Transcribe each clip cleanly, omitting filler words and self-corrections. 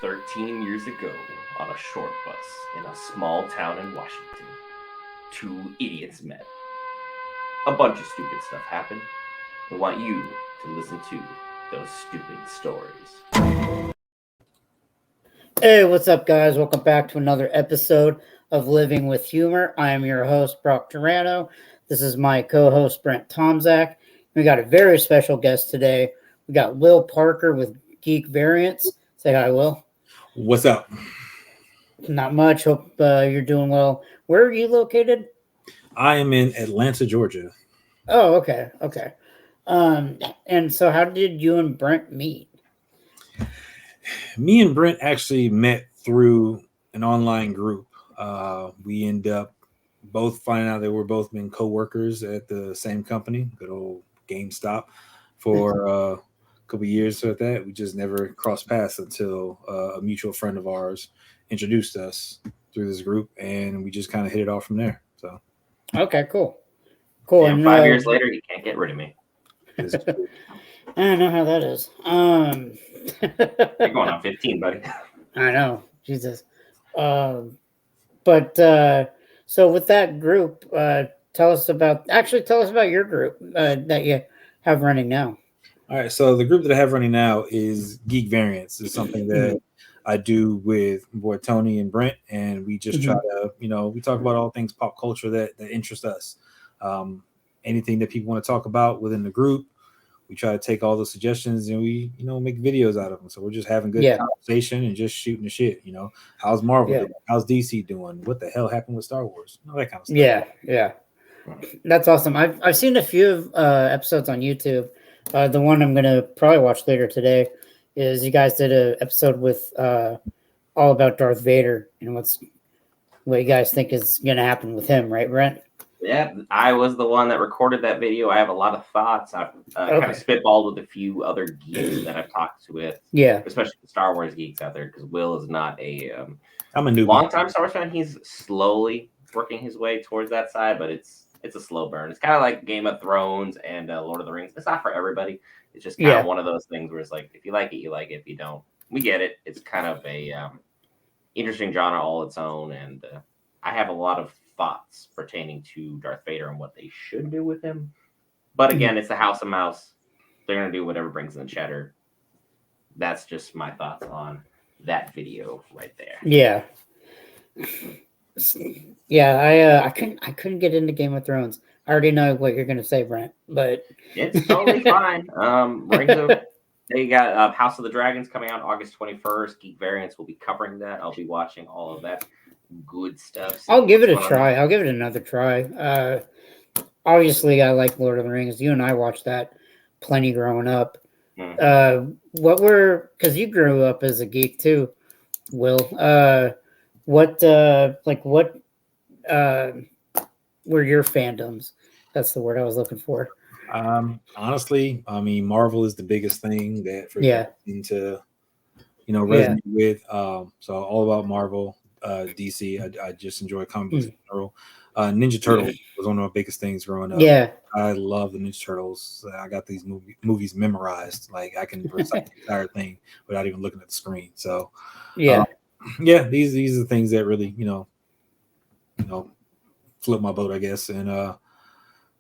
13 years ago, on a short bus in a small town in Washington, two idiots met. A bunch of stupid stuff happened. We want you to listen to those stupid stories. Hey, what's up, guys? Welcome back to another episode of Living with Humor. I am your host, Brock Terrano. This is my co-host, Brent Tomczak. We got a very special guest today. We got Will Parker with Geek Variants. Say hi, Will. What's up? Not much. Hope you're doing well. Where are you located? I am in Atlanta, Georgia. Oh, okay. And so how did you and Brent meet? Me and Brent actually met through an online group. We end up both finding out that we're both been co-workers at the same company, good old GameStop, for a couple years. So that we just never crossed paths until a mutual friend of ours introduced us through this group, and we just kind of hit it off from there. So, okay, cool. And 5 years later, you can't get rid of me. I don't know how that is. You're going on 15, buddy. I know, Jesus. So with that group, tell us about your group that you have running now. All right, so the group that I have running now is Geek Variants. It's something that I do with my boy Tony and Brent, and we just try to, we talk about all things pop culture that interest us. Anything that people want to talk about within the group, we try to take all the suggestions and we, make videos out of them. So we're just having good conversation and just shooting the shit. How's Marvel doing? How's DC doing? What the hell happened with Star Wars? All that kind of stuff. Yeah. That's awesome. I've seen a few episodes on YouTube. The one I'm gonna probably watch later today is you guys did an episode with all about Darth Vader and what you guys think is gonna happen with him, right, Brent? Yeah, I was the one that recorded that video. I have a lot of thoughts. I've kind of spitballed with a few other geeks that I've talked with. Yeah, especially the Star Wars geeks out there, because Will is not I'm a new long-time Star Wars fan. He's slowly working his way towards that side, but it's a slow burn. It's kind of like Game of Thrones and Lord of the Rings. It's not for everybody. It's just kind of one of those things where it's like, if you like it, you like it. If you don't, we get it. It's kind of a interesting genre all its own, and I have a lot of thoughts pertaining to Darth Vader and what they should do with him. But again, it's the House of Mouse. They're going to do whatever brings in the cheddar. That's just my thoughts on that video right there. Yeah, I couldn't get into Game of Thrones. I already know what you're going to say, Brent, but it's totally fine. They got House of the Dragons coming out August 21st. Geek Variants will be covering that. I'll be watching all of that good stuff. I'll give it a try. I'll give it another try. Obviously, I like Lord of the Rings. You and I watched that plenty growing up. Because you grew up as a geek too, Will. What were your fandoms? That's the word I was looking for. Honestly, I mean, Marvel is the biggest thing that for me to resonate with. So all about Marvel. DC, I just enjoy comic books in general. Ninja Turtles was one of my biggest things growing up. Yeah, I love the Ninja Turtles. I got these movies memorized. Like I can recite the entire thing without even looking at the screen. So these are the things that really flip my boat, I guess. And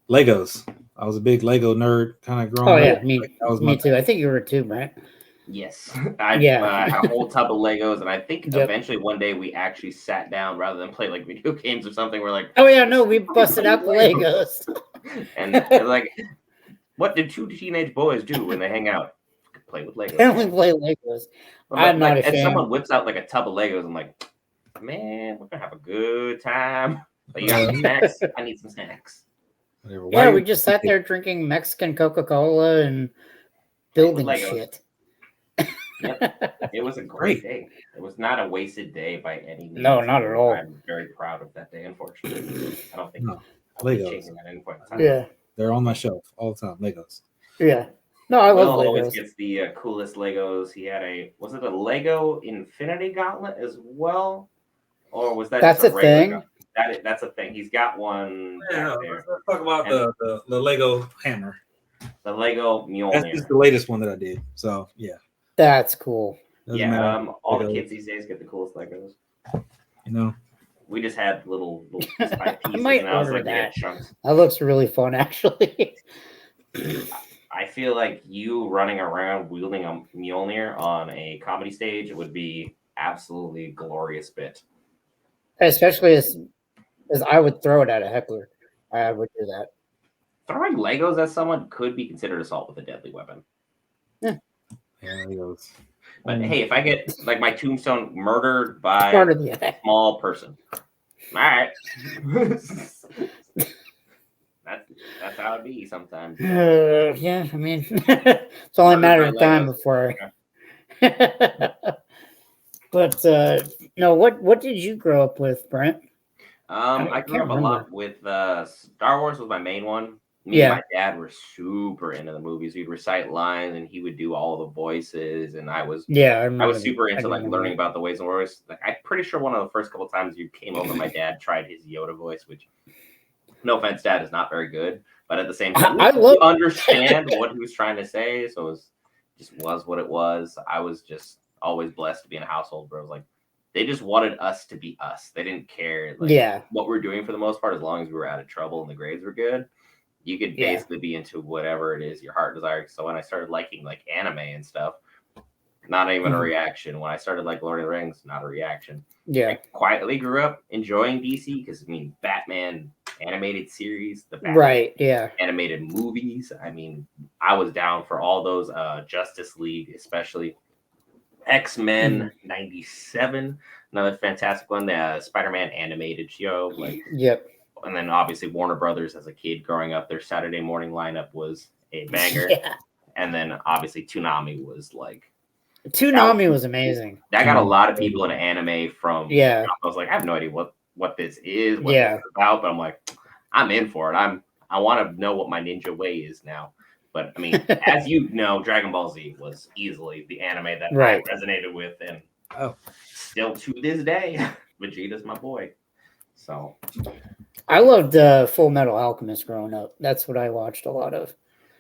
Legos. I was a big Lego nerd, kind of growing up. Me too. I think you were too, right? Yes, I had a whole tub of Legos, and I think eventually one day we actually sat down rather than play like video games or something. We're like, we busted out the Legos, and like, what did two teenage boys do when they hang out? Play with Legos. They only play Legos. I'm not a fan. And someone whips out like a tub of Legos. I'm like, man, we're gonna have a good time. But you got some snacks? I need some snacks. Yeah, we just sat there drinking Mexican Coca-Cola and building shit. Yep. It was a great day. It was not a wasted day by any means. No, not at all. I'm very proud of that day, unfortunately. I don't think Legos. changing at any point in time. Yeah. They're on my shelf all the time. Legos. Yeah. No, I love Legos. Always gets the coolest Legos. He had was it a Lego Infinity Gauntlet as well? Or was that That's a thing? That's a thing. He's got one back there. Let's talk about the Lego hammer. The Lego Mjolnir. That's just the latest one that I did. So, yeah. That's cool. Doesn't matter. All the kids these days get the coolest Legos. You know, we just had little spike I pieces, might and I was order like, that. chunks. That looks really fun, actually. I feel like you running around wielding a Mjolnir on a comedy stage would be absolutely glorious bit. Especially as I would throw it at a heckler. I would do that. Throwing Legos at someone could be considered assault with a deadly weapon. Yeah, Legos. But hey, if I get like my tombstone murdered by a small person, all right. That's how it be sometimes. Yeah, I mean, it's only a matter of time before. But no, what did you grow up with, Brent? I grew up a lot with Star Wars was my main one. Me and my dad were super into the movies. We'd recite lines, and he would do all the voices. And I was super into like learning about the ways and words. Like I'm pretty sure one of the first couple times you came over, my dad tried his Yoda voice, which, no offense, Dad, is not very good. But at the same time, I understand what he was trying to say. So it was what it was. I was just always blessed to be in a household where it was like they just wanted us to be us. They didn't care what we're doing for the most part, as long as we were out of trouble and the grades were good. You could basically be into whatever it is your heart desires. So when I started liking like anime and stuff, not even a reaction. When I started like Lord of the Rings, not a reaction. Yeah. I quietly grew up enjoying DC because I mean Batman animated series, the Batman animated movies. I mean, I was down for all those Justice League, especially X-Men 97, another fantastic one, the Spider-Man animated show. And then obviously Warner Brothers as a kid growing up, their Saturday morning lineup was a banger. And then obviously Toonami was like was amazing. That got a lot of people into anime from I was like, I have no idea what this is, what this is about, but I'm like, I'm in for it. I want to know what my ninja way is now. But I mean, as you know, Dragon Ball Z was easily the anime that I resonated with, and still to this day, Vegeta's my boy. So I loved Full Metal Alchemist growing up. That's what I watched a lot of.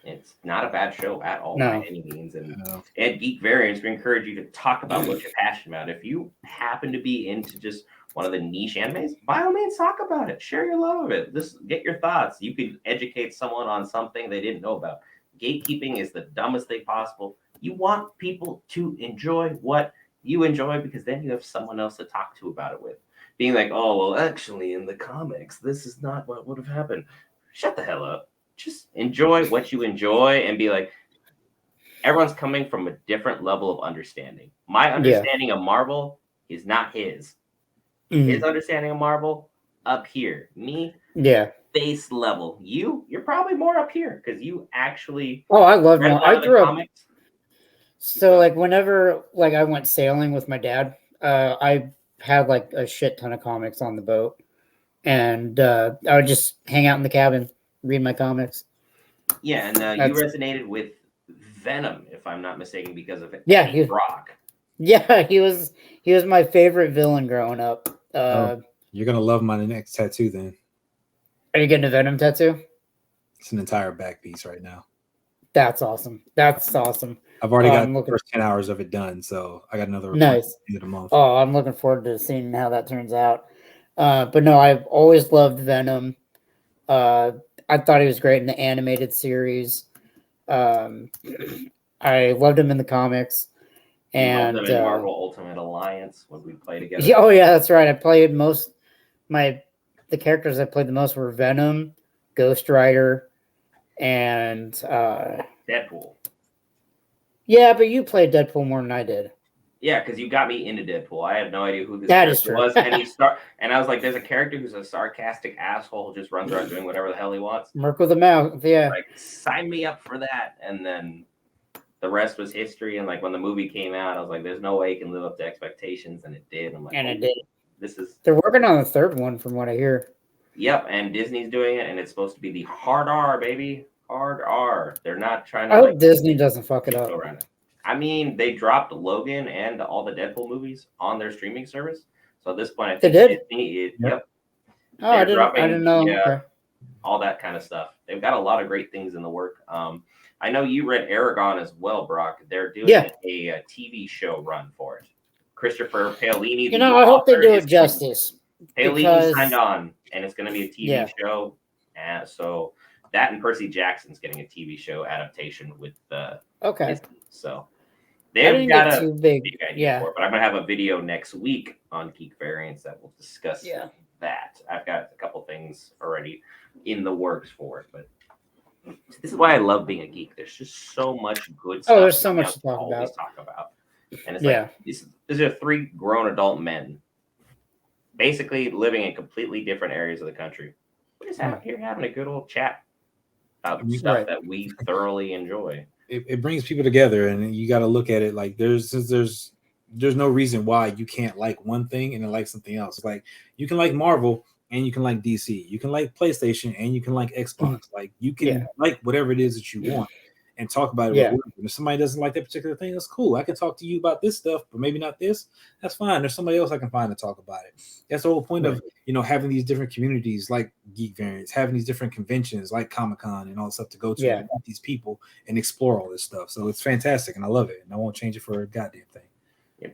It's not a bad show at all by any means. And at Geek Variants, we encourage you to talk about what you're passionate about. If you happen to be into just one of the niche animes, by all means, talk about it. Share your love of it. Just get your thoughts. You could educate someone on something they didn't know about. Gatekeeping is the dumbest thing possible. You want people to enjoy what you enjoy because then you have someone else to talk to about it with. Being like, oh, well, actually, in the comics, this is not what would have happened. Shut the hell up. Just enjoy what you enjoy and be like, everyone's coming from a different level of understanding. My understanding of Marvel is not his. His understanding of Marvel, up here. Me, base level. You're probably more up here because you actually. Oh, I love Marvel. I grew up. So, like, whenever I went sailing with my dad, I had like a shit ton of comics on the boat, and I would just hang out in the cabin, read my comics. Yeah, and you resonated with Venom, if I'm not mistaken, because of Brock. Yeah, he was my favorite villain growing up. You're gonna love my next tattoo then. Are you getting a Venom tattoo? It's an entire back piece right now. That's awesome. That's awesome. I've already got the first 10 hours of it done, so I got another nice end of the month. Oh, I'm looking forward to seeing how that turns out. But no, I've always loved Venom. I thought he was great in the animated series. I loved him in the comics. And loved him in Marvel Ultimate Alliance when we played together. Yeah, oh yeah, that's right. I played the characters I played the most were Venom, Ghost Rider, and Deadpool. Yeah, but you played Deadpool more than I did. Yeah, because you got me into Deadpool. I had no idea who this character was, and I was like, "There's a character who's a sarcastic asshole who just runs around doing whatever the hell he wants." Merc with a mouth, yeah. Like, sign me up for that. And then the rest was history. And like when the movie came out, I was like, "There's no way it can live up to expectations," and it did. I'm like, it did. They're working on the third one, from what I hear. Yep, and Disney's doing it, and it's supposed to be the hard R, baby. Hard R. They're not trying to. I hope Disney doesn't fuck it up. I mean, they dropped Logan and all the Deadpool movies on their streaming service. So at this point, I think they did. Disney, yep. Oh, I didn't know. Yeah, all that kind of stuff. They've got a lot of great things in the work. I I know you read Aragon as well, Brock. They're doing a TV show run for it. Christopher Paolini, you know, I hope they do it justice. Paolini signed on, and it's going to be a TV show. So that and Percy Jackson's getting a TV show adaptation with Disney. So they've got a big idea for it. But I'm going to have a video next week on Geek Variants that will discuss that. I've got a couple things already in the works for it, but this is why I love being a geek. There's just so much good stuff. Oh, there's so much to talk about. And it's like these are 3 grown adult men basically living in completely different areas of the country. We're just here having a good old chat about stuff that we thoroughly enjoy. It brings people together, and you got to look at it like there's no reason why you can't like one thing and then like something else. Like you can like Marvel and you can like DC. You can like PlayStation and you can like Xbox. Like you can like whatever it is that you want and talk about it. And if somebody doesn't like that particular thing, that's cool. I can talk to you about this stuff, but maybe not this. That's fine. There's somebody else I can find to talk about it. That's the whole point of, having these different communities like Geek Variants, having these different conventions like Comic-Con and all that stuff to go to and meet these people and explore all this stuff. So it's fantastic and I love it. And I won't change it for a goddamn thing.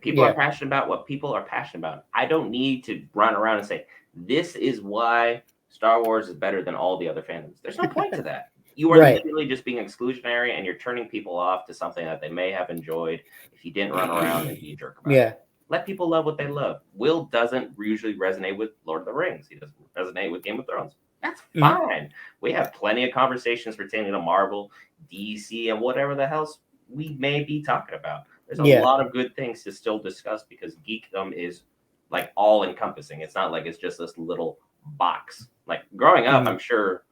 People are passionate about what people are passionate about. I don't need to run around and say, this is why Star Wars is better than all the other fandoms. There's no point to that. You are literally just being exclusionary, and you're turning people off to something that they may have enjoyed if you didn't run around and be a jerk about it. Let people love what they love. Will doesn't usually resonate with Lord of the Rings. He doesn't resonate with Game of Thrones. That's fine. We have plenty of conversations pertaining to Marvel, DC, and whatever the hell we may be talking about. There's a lot of good things to still discuss because geekdom is like all encompassing. It's not like it's just this little box. Like growing up, I'm sure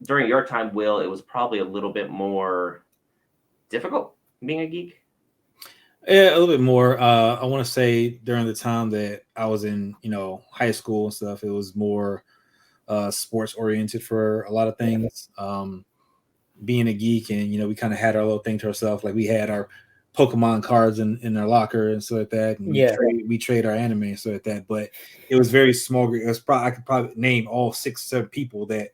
during your time, Will, it was probably a little bit more difficult being a geek. Yeah, a little bit more. I want to say during the time that I was in, high school and stuff, it was more sports oriented for a lot of things. Being a geek, and we kind of had our little thing to ourselves. Like we had our Pokemon cards in our locker and stuff like that. And we trade our anime and stuff like that. But it was very small. It was I could probably name all 6 or 7 people that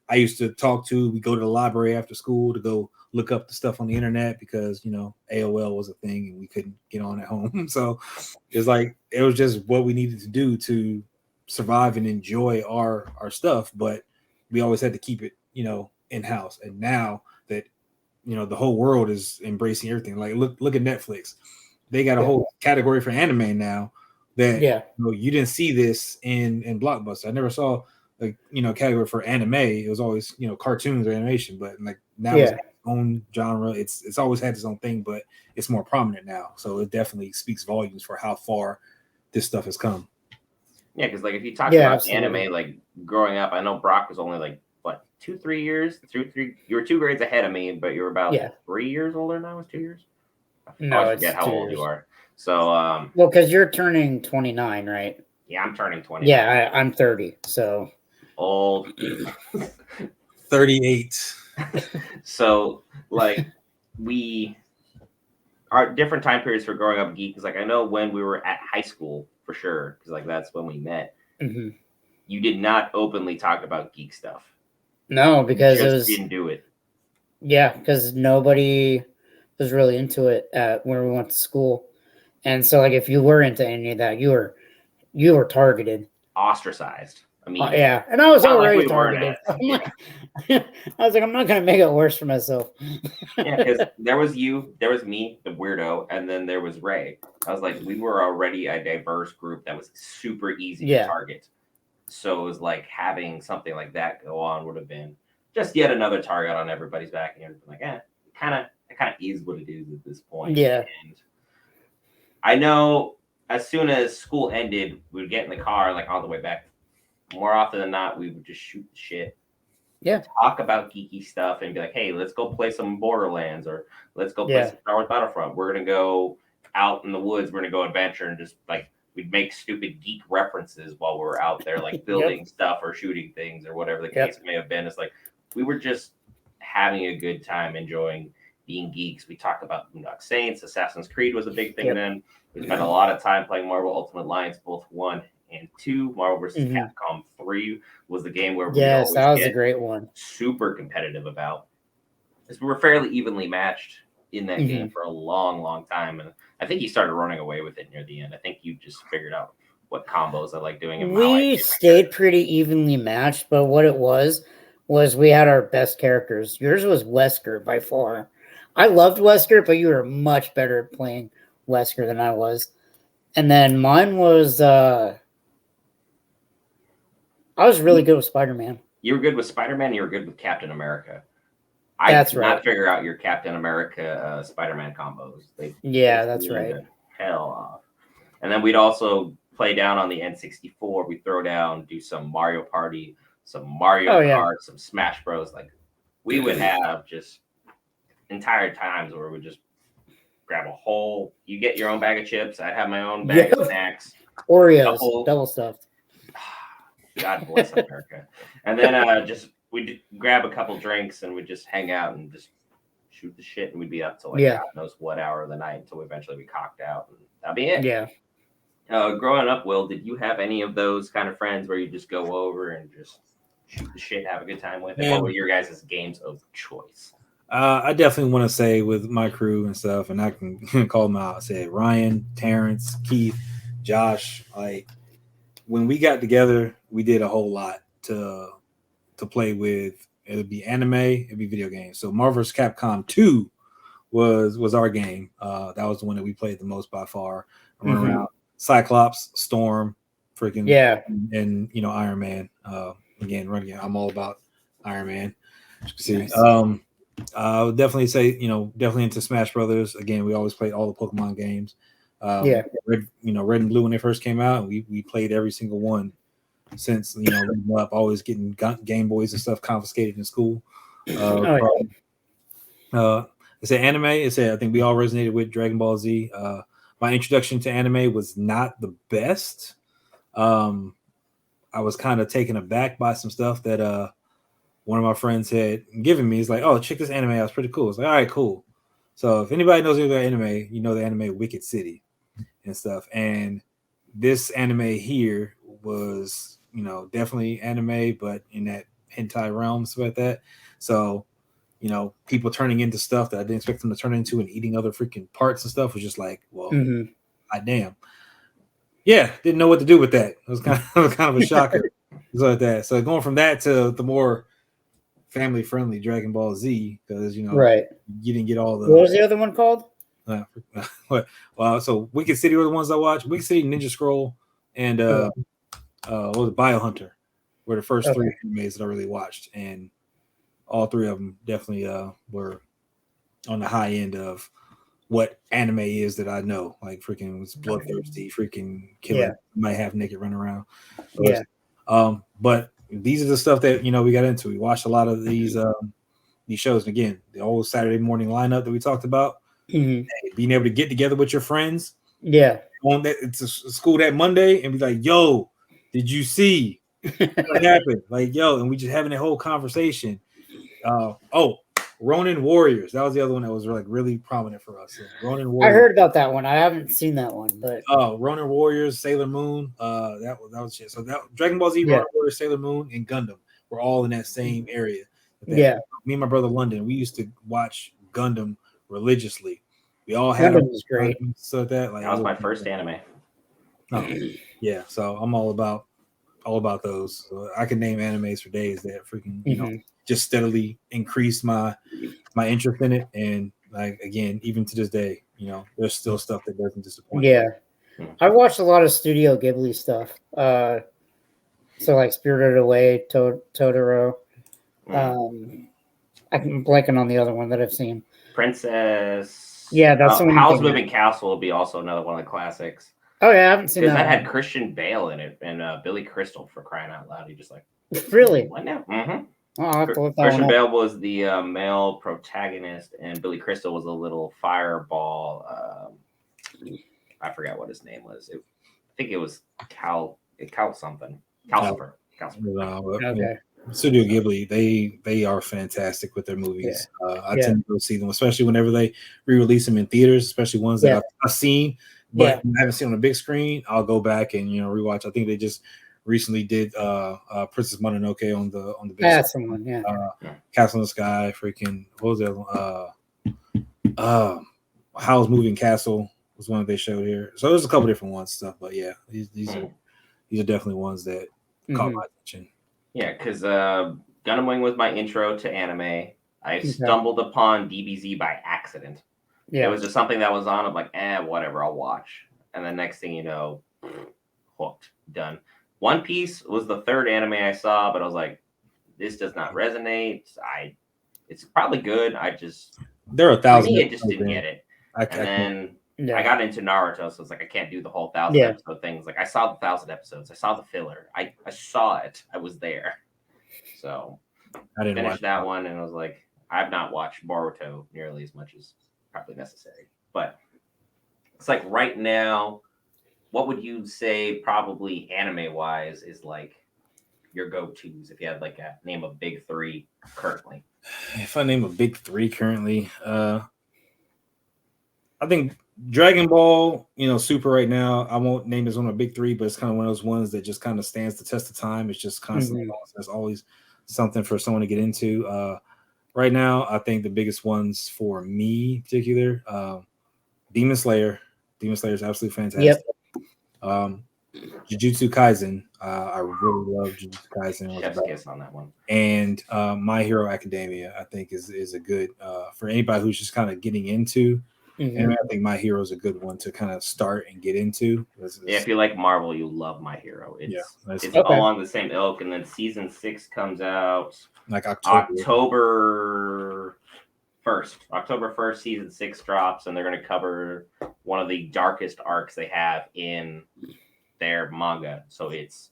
I used to talk to. We go to the library after school to go look up the stuff on the internet because AOL was a thing and we couldn't get on at home. So it's like it was just what we needed to do to survive and enjoy our stuff. But we always had to keep it, in-house. And now that the whole world is embracing everything, like look at Netflix. They got a whole category for anime now that you didn't see this in Blockbuster. I never saw a category for anime. It was always cartoons or animation, but like now it's its own genre. It's always had its own thing, but it's more prominent now. So it definitely speaks volumes for how far this stuff has come. Yeah, because like if you talk about anime, like growing up, I know Brock was only like 2-3 years. You were 2 grades ahead of me, but you're about 3 years older than I was. 2 years. I forget how old you are. So well, because you're turning 29, right? Yeah, I'm turning 20. Yeah, I'm 30. So old. 38. So like our different time periods for growing up geek is like I know when we were at high school for sure because like that's when we met. You did not openly talk about geek stuff. No, because it was didn't do it. Yeah, because nobody was really into it when we went to school, and so like if you were into any of that, you were targeted, ostracized. I mean, and I was already targeted. I was like, I'm not gonna make it worse for myself. Because there was you, there was me, the weirdo, and then there was Ray. I was like, we were already a diverse group that was super easy to target. So it was like having something like that go on would have been just yet another target on everybody's back, and you're like, it kind of is what it is at this point. Yeah. And I know as soon as school ended, we would get in the car like on the way back. More often than not, we would just shoot the shit. Yeah. Talk about geeky stuff and be like, hey, let's go play some Borderlands or let's go play some Star Wars Battlefront. We're gonna go out in the woods. We're gonna go adventure and just like. We'd make stupid geek references while we were out there, like building stuff or shooting things or whatever the case may have been. It's like we were just having a good time, enjoying being geeks. We talked about Saints, Assassin's Creed was a big thing then. We spent a lot of time playing Marvel Ultimate Alliance, both 1 and 2. Marvel vs. Capcom 3 was the game where we that was a great one. Super competitive about. we're fairly evenly matched in that game for a long, long time, and I think you started running away with it near the end. I think you just figured out what combos I like doing. And we stayed pretty evenly matched, but what it was we had our best characters. Yours was Wesker by far. I loved Wesker, but you were much better at playing Wesker than I was. And then mine was I was really good with Spider-Man. You were good with Spider-Man. You were good with Captain America. I did not figure out your Captain America Spider-Man combos. That's right. Hell off. And then we'd also play down on the N64. We throw down, do some Mario Party, some Mario Kart, some Smash Bros. Like we would have just entire times where we just grab a whole. You get your own bag of chips. I'd have my own bag of snacks. Oreos, double stuffed. God bless America. And then we'd grab a couple drinks and we'd just hang out and just shoot the shit, and we'd be up till God knows what hour of the night until we eventually be cocked out, and that'd be it. Yeah. Growing up, Will, did you have any of those kind of friends where you just go over and just shoot the shit, have a good time with it? What were your guys' games of choice? I definitely want to say with my crew and stuff, and I can call them out. Say Ryan, Terrence, Keith, Josh. Like when we got together, we did a whole lot to play with. It would be anime, it'd be video games. So Marvel vs. Capcom 2 was our game. That was the one that we played the most by far. Run around Cyclops, Storm, freaking and Iron Man. Again, I'm all about Iron Man. As you can see. I would definitely say, definitely into Smash Brothers. Again, we always played all the Pokemon games. Red and Blue when they first came out, we played every single one since up, always getting Game Boys and stuff confiscated in school. I say anime. I think we all resonated with Dragon Ball Z. My introduction to anime was not the best. I was kind of taken aback by some stuff that one of my friends had given me. He's like, "Oh, check this anime out. It's pretty cool." It's like, "All right, cool." So if anybody knows about anime, you know the anime Wicked City and stuff. And this anime here was, definitely anime, but in that hentai realm, stuff like that. So, people turning into stuff that I didn't expect them to turn into and eating other freaking parts and stuff was just like, well, damn. Yeah, didn't know what to do with that. It was kind of a shocker. Like that. So going from that to the more family-friendly Dragon Ball Z, because you didn't get all the. What was the other one called? So Wicked City were the ones I watched. Wicked City, Ninja Scroll, and what was it, Biohunter were the first three animes that I really watched, and all three of them definitely were on the high end of what anime is that I know. Like freaking was bloodthirsty, freaking killing, might have naked run around. But these are the stuff that we got into. We watched a lot of these shows, and again, the old Saturday morning lineup that we talked about. Being able to get together with your friends, on that it's a school that Monday, and be like, "Yo, did you see what happened?" Like, "Yo," and we just having a whole conversation. Ronin Warriors, that was the other one that was really prominent for us. Ronin Warriors. I heard about that one. I haven't seen that one, but Ronin Warriors, Sailor Moon, that was shit. So that Dragon Ball Z, Ronin Warriors, Sailor Moon, and Gundam were all in that same area. Me and my brother London, we used to watch Gundam religiously. We all had Gundam was great. So that was my first anime. So I'm all about those. So I can name animes for days that freaking just steadily increased my interest in it, and like again, even to this day, there's still stuff that doesn't disappoint. I watched a lot of Studio Ghibli stuff. So like Spirited Away, Totoro. I'm blanking on the other one that I've seen. Princess. Yeah, that's the one. Howl's Moving Castle will be also another one of the classics. Oh yeah, I haven't seen that. Because that had Christian Bale in it and Billy Crystal, for crying out loud. He just like really. What now? Christian Bale was the male protagonist, and Billy Crystal was a little fireball. I forgot what his name was. I think it was Cal something. Calcifer. Okay. Studio Ghibli, they are fantastic with their movies. I tend to go see them, especially whenever they re-release them in theaters, especially ones that I've seen, but I haven't seen on a big screen. I'll go back and rewatch. I think they just recently did Princess Mononoke on the big That's the one, yeah. Castle in the Sky, freaking what was that? Howl's Moving Castle was one that they showed here. So there's a couple different ones stuff, but yeah, these are definitely ones that caught my attention. Yeah, because Gundam Wing was my intro to anime. I stumbled upon DBZ by accident. Yeah. It was just something that was on. I'm like, whatever, I'll watch. And the next thing you know, hooked, done. One Piece was the third anime I saw, but I was like, this does not resonate. It's probably good. there are 1,000. I just didn't get it. I got into Naruto, so it's like I can't do the whole 1,000 episode things. Like I saw the 1,000 episodes, I saw the filler, I saw it, I was there. So I didn't finish that one, and I was like, I've not watched Boruto nearly as much as probably necessary. But it's like right now, what would you say probably anime wise is like your go-tos if you had like a name a big three currently? If I name a big three currently, I think Dragon Ball, Super right now, I won't name as one of the big three, but it's kind of one of those ones that just kind of stands the test of time. It's just constantly, there's always something for someone to get into. Right now, I think the biggest ones for me in particular, Demon Slayer. Demon Slayer is absolutely fantastic. Yep. Jujutsu Kaisen. I really love Jujutsu Kaisen. Chef's kiss on that one. And My Hero Academia, I think, is a good for anybody who's just kind of getting into. And I think My Hero is a good one to kind of start and get into. If you like Marvel, you love My Hero. It's along the same ilk. And then season 6 comes out like October 1st. October 1st, season 6 drops, and they're going to cover one of the darkest arcs they have in their manga. So it's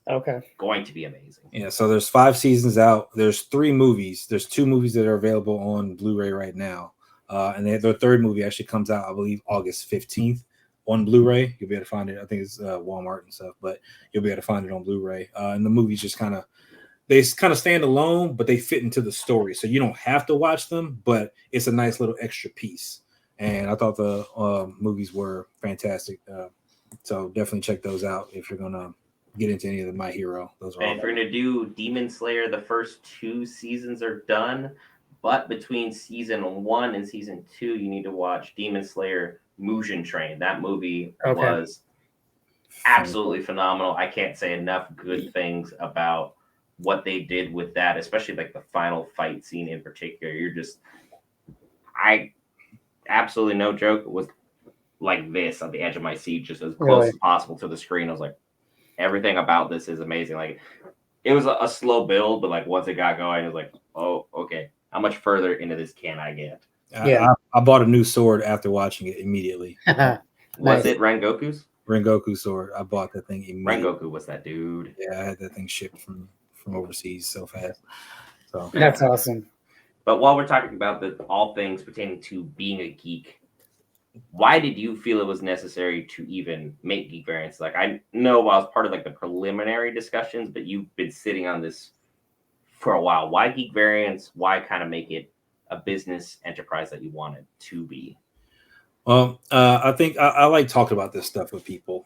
going to be amazing. Yeah, so there's 5 seasons out. There's 3 movies. There's 2 movies that are available on Blu-ray right now. And their third movie actually comes out, I believe, August 15th on Blu-ray. You'll be able to find it. I think it's Walmart and stuff, but you'll be able to find it on Blu-ray. And the movies just kind of stand alone, but they fit into the story. So you don't have to watch them, but it's a nice little extra piece. And I thought the movies were fantastic. So definitely check those out if you're going to get into any of the My Hero. Those are if you're going to do Demon Slayer, the first 2 seasons are done. But between season 1 and season 2, you need to watch Demon Slayer Mugen Train. That movie was absolutely phenomenal. I can't say enough good things about what they did with that, especially like the final fight scene in particular. I absolutely, no joke, was like this on the edge of my seat, just as close as possible to the screen. I was like, everything about this is amazing. Like, it was a slow build, but like once it got going, I was like, oh, okay. How much further into this can I get? I bought a new sword after watching it immediately. Was it Rengoku's? Rengoku sword. I bought that thing immediately. Rengoku was that dude. Yeah, I had that thing shipped from overseas so fast. So that's awesome. But while we're talking about all things pertaining to being a geek, why did you feel it was necessary to even make Geek Variants? Like, I know I was part of like the preliminary discussions, but you've been sitting on this for a while. Why Geek Variants? Why kind of make it a business enterprise that you want it to be? Well, I think I like talking about this stuff with people.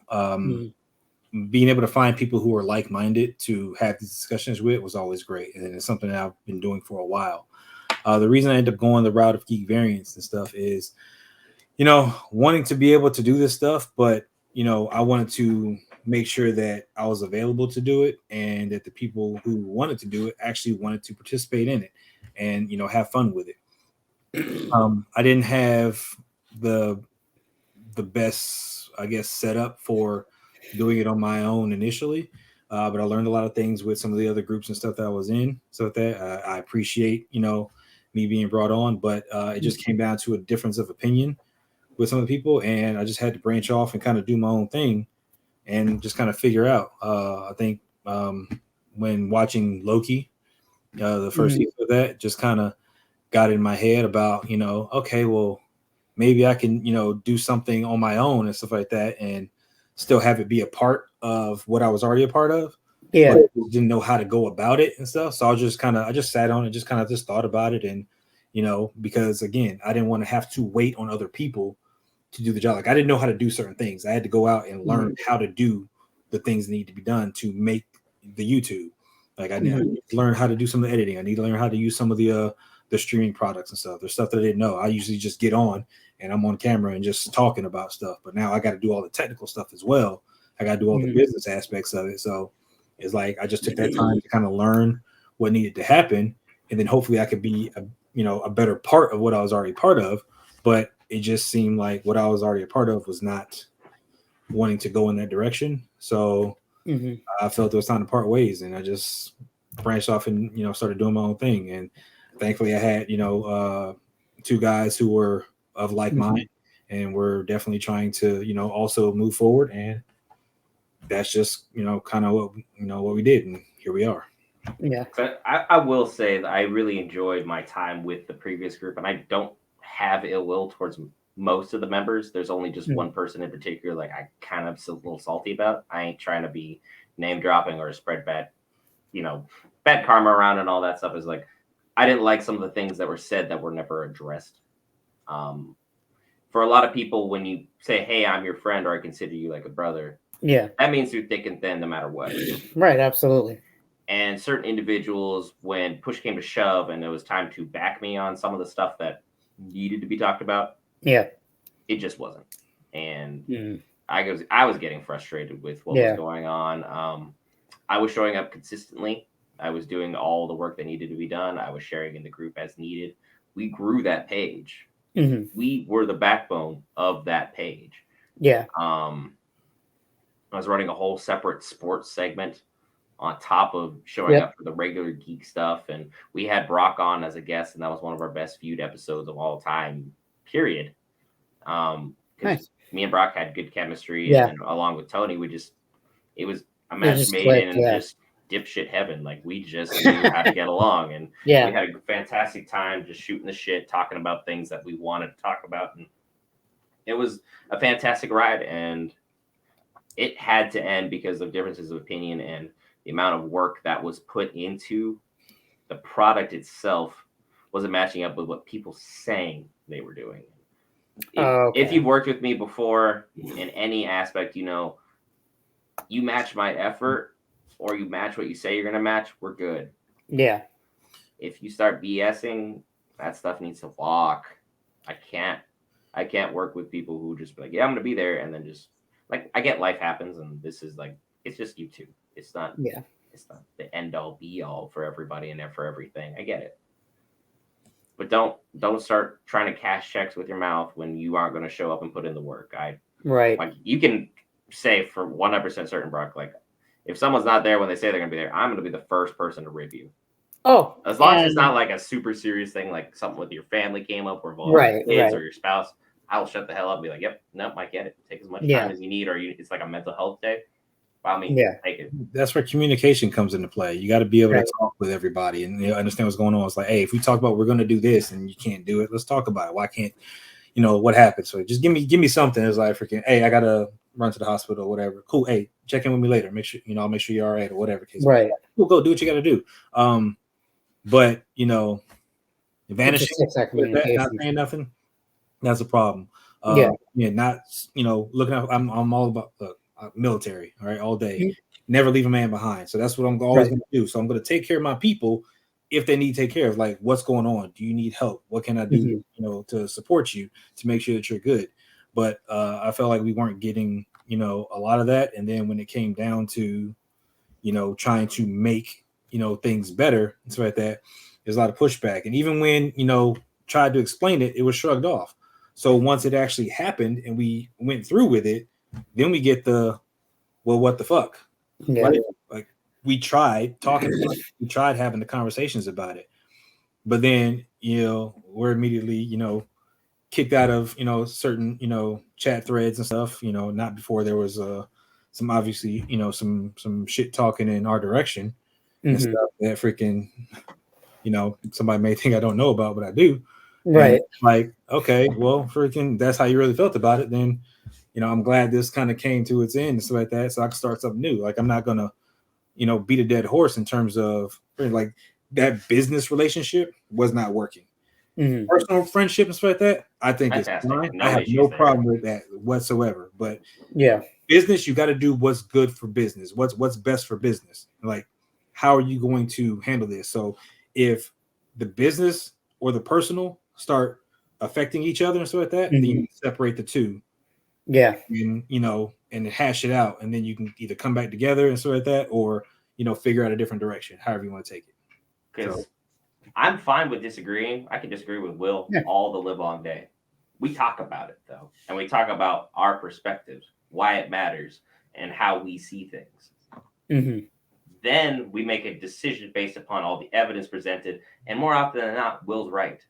Being able to find people who are like-minded to have these discussions with was always great. And it's something that I've been doing for a while. The reason I ended up going the route of Geek Variants and stuff is, wanting to be able to do this stuff, but, I wanted to make sure that I was available to do it and that the people who wanted to do it actually wanted to participate in it and, have fun with it. I didn't have the best, I guess, setup for doing it on my own initially. But I learned a lot of things with some of the other groups and stuff that I was in. So that I appreciate, me being brought on, but it just came down to a difference of opinion with some of the people. And I just had to branch off and kind of do my own thing and just kind of figure out. I think when watching Loki, the first season of that, just kind of got in my head about, okay, well, maybe I can, do something on my own and stuff like that and still have it be a part of what I was already a part of. Yeah. But didn't know how to go about it and stuff. So I just sat on it, just kind of just thought about it. And, because again, I didn't want to have to wait on other people to do the job. Like, I didn't know how to do certain things. I had to go out and learn how to do the things that need to be done to make the YouTube. Like I need to learn how to do some of the editing. I need to learn how to use some of the streaming products and stuff. There's stuff that I didn't know. I usually just get on and I'm on camera and just talking about stuff. But now I got to do all the technical stuff as well. I got to do all the business aspects of it. So it's like I just took that time to kind of learn what needed to happen, and then hopefully I could be a better part of what I was already part of. But it just seemed like what I was already a part of was not wanting to go in that direction. So I felt it was time to part ways, and I just branched off and started doing my own thing. And thankfully I had two guys who were of like mind, and we're definitely trying to also move forward. And that's just kind of what we did, and here we are. Yeah. So I will say that I really enjoyed my time with the previous group, and I don't have ill will towards most of the members. There's only just one person in particular, like I kind of a little salty about. I ain't trying to be name dropping or spread bad karma around and all that stuff. Is like I didn't like some of the things that were said that were never addressed. For a lot of people, when you say, "Hey, I'm your friend," or "I consider you like a brother," that means through thick and thin, no matter what. Right. Absolutely. And certain individuals, when push came to shove and it was time to back me on some of the stuff that needed to be talked about, it just wasn't. And I was getting frustrated with what was going on. I was showing up consistently. I was doing all the work that needed to be done. I was sharing in the group as needed. We grew that page. We were the backbone of that page. I was running a whole separate sports segment on top of showing up for the regular geek stuff. And we had Brock on as a guest, and that was one of our best viewed episodes of all time, period. Nice. Me and Brock had good chemistry, and along with Tony, it was a match made in just dipshit heaven. Like we just knew how to get along, and we had a fantastic time just shooting the shit, talking about things that we wanted to talk about. And it was a fantastic ride, and it had to end because of differences of opinion and the amount of work that was put into the product itself wasn't matching up with what people saying they were doing. If you've worked with me before in any aspect, you match my effort or you match what you say you're going to match, we're good. Yeah. If you start BSing, that stuff needs to walk. I can't work with people who just be like, yeah, I'm going to be there. And then just like, I get life happens, and this is like, it's just YouTube. It's not the end all be all for everybody and for everything. I get it. But don't start trying to cash checks with your mouth when you aren't going to show up and put in the work. Like you can say for 100% certain, Brock, like if someone's not there when they say they're going to be there, I'm going to be the first person to rip you. Oh, as long as it's not like a super serious thing, like something with your family came up or involved kids or your spouse, I'll shut the hell up and be like, yep, nope, I get it. Take as much time as you need, or it's like a mental health day. By me, take it. That's where communication comes into play. You got to be able to talk with everybody and understand what's going on. It's like, hey, if we talk about we're going to do this and you can't do it, let's talk about it. Why can't what happened? So just give me something. It's like freaking, hey, I gotta run to the hospital or whatever. Cool. Hey, check in with me later. Make sure I'll make sure you're all right or whatever case. Right. Cool. Go do what you got to do. But vanishing, not saying nothing, that's a problem. Not looking out. I'm all about military, all right, all day. Never leave a man behind. So that's what I'm always going to do. So I'm going to take care of my people if they need to take care of, like, what's going on? Do you need help? What can I do, to support you to make sure that you're good? But I felt like we weren't getting, a lot of that. And then when it came down to, trying to make, things better and stuff like that, there's a lot of pushback. And even when, tried to explain it, it was shrugged off. So once it actually happened and we went through with it, then we get the, well, what the fuck? Yeah. Right? Like we tried talking, we tried having the conversations about it, but then, we're immediately, kicked out of, certain, chat threads and stuff, not before there was some obviously, some shit talking in our direction and stuff that freaking, somebody may think I don't know about, but I do. Right. And like, okay, well, freaking, that's how you really felt about it. Then, I'm glad this kind of came to its end and stuff like that. So I can start something new. Like, I'm not going to, beat a dead horse in terms of like that business relationship was not working. Personal friendship and stuff like that, I think it's fine. I have no problem with that whatsoever. But business, you got to do what's good for business. What's best for business. Like, how are you going to handle this? So if the business or the personal start affecting each other and stuff like that, then you separate the two. Yeah. And, and hash it out. And then you can either come back together and stuff like that, or, figure out a different direction, however you want to take it. Because I'm fine with disagreeing. I can disagree with Will all the live long day. We talk about it, though. And we talk about our perspectives, why it matters, and how we see things. Mm-hmm. Then we make a decision based upon all the evidence presented. And more often than not, Will's right.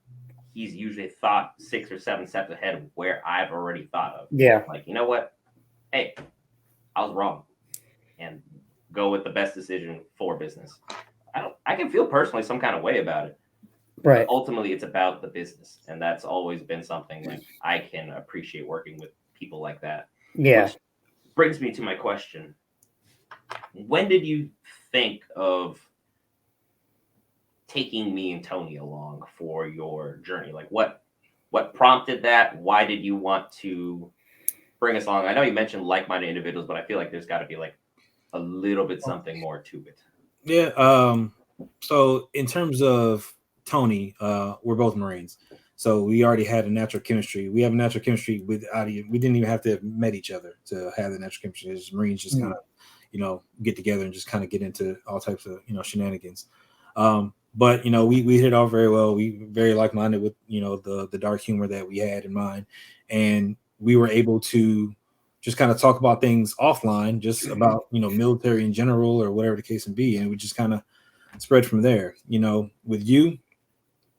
He's usually thought 6 or 7 steps ahead of where I've already thought of. Yeah. Like, you know what? Hey, I was wrong. And go with the best decision for business. I can feel personally some kind of way about it. Right. But ultimately, it's about the business. And that's always been something like I can appreciate working with people like that. Yeah. Which brings me to my question. When did you think of taking me and Tony along for your journey? Like what prompted that? Why did you want to bring us along? I know you mentioned like-minded individuals, but I feel like there's got to be like a little bit something more to it. Yeah. So in terms of Tony, we're both Marines, so we already had a natural chemistry. We have a natural chemistry without we didn't even have to have met each other to have the natural chemistry. As Marines just kind of, get together and just kind of get into all types of, shenanigans. But we hit it off very well. We very like-minded with the dark humor that we had in mind, and we were able to just kind of talk about things offline, just about military in general or whatever the case may be, and we just kind of spread from there. With you,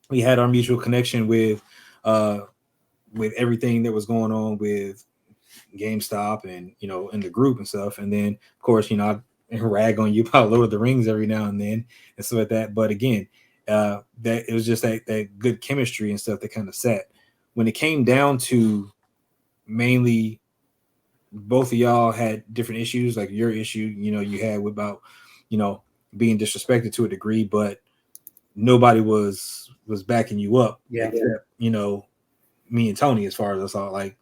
we had our mutual connection with everything that was going on with GameStop and in the group and stuff, and then of course I rag on you about Lord of the Rings every now and then and stuff like that. But again, that it was just that good chemistry and stuff that kind of sat. When it came down to mainly both of y'all had different issues, like your issue, you had about, being disrespected to a degree, but nobody was backing you up. Yeah. Except, me and Tony, as far as I saw, like,